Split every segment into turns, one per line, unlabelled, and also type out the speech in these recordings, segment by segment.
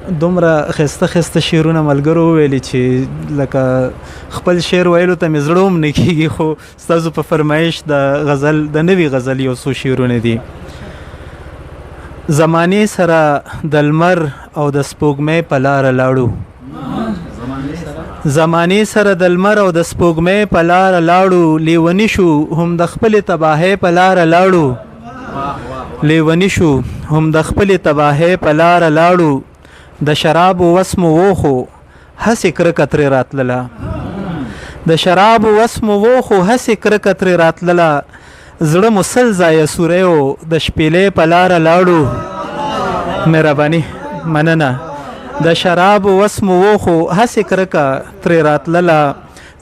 دومره خسته خسته شعرونه ملګرو وویلي چې لکه خپل شعر ویلو ته مې زړه هم نه کېږي، خو ستاسو په فرمایش د غزل د نوي غزل یو څو شعرونه دي. زمانې سره د لمر او د سپوږمۍ په لاره لاړو، زمانې سره د لمر او د سپوږمۍ په لاره لاړو، لیونی شو هم د خپلې تباهۍ په لاره لاړو، لیونی شو هم د خپلې تباهۍ په لاره لاړو، د شرابو وسمو وخو هسې کرکه ترې راتلله، د شرابو وسمو وخو هسې کرکه ترې راتلله، زړه مو سل ځایه سوریو د شپېلې په لاره لاړو. مهرباني مننه. د شرابو وسمو وخو هسې کرکه ترې راتلله،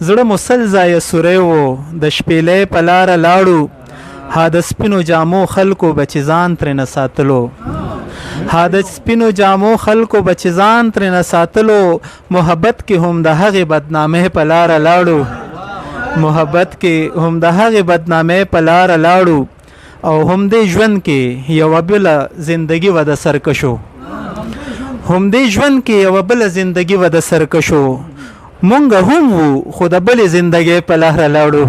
زړه مو سل ځایه سوریو د شپېلې په لاره لاړو، ها د سپینو جامو خلکو به چې ځان ترې نه ساتلو، ها د سپینو جامو خلکو به چې ځان ترې نه ساتلو، محبت کې هم د هغې بدنامۍ په لاره لاړو، محبت کې هم د هغې بدنامۍ په لاره لاړو، او هم دې ژوند کې یوه بله زندګي وه د سرکشو، هم دې ژوند کې یوه بله زندګي وه د سرکشو، مونږ هم وو خو د بلې زندګۍ په لاره لاړو،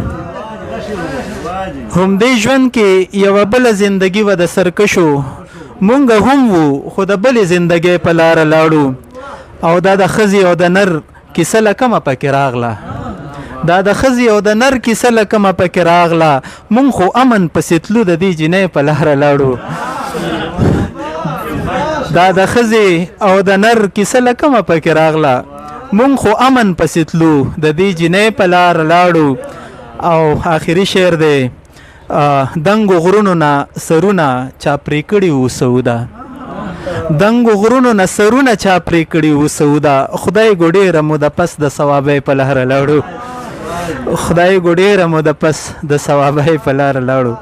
هم دې ژوند کې یوه بله زندګي وه د سرکشو، مونږ هم وو خو د بلې زندګۍ په لاره لاړو. او دا د ښځې او د نر کیسه له کومه پکې راغله، دا د ښځې او د نر کیسه له کومه پکې راغله، مونږ خو امن پسې تلو د دې جینۍ په لاره لاړو، دا د ښځې او د نر کیسه له کومه پکې راغله، مونږ خو امن پسې تلو د دې جینۍ په لاره لاړو. او آخري شعر دی، دنګو غرونو نه سرونه چا پرې کړي وو سودا، دنګو غرونو نه سرونه چا پرې کړي وو سودا، خدای ګو ډېره مو د پس د ثوابۍ په لاره لاړو، خدای ګو ډېره مو د پس د ثوابۍ په لاره لاړو.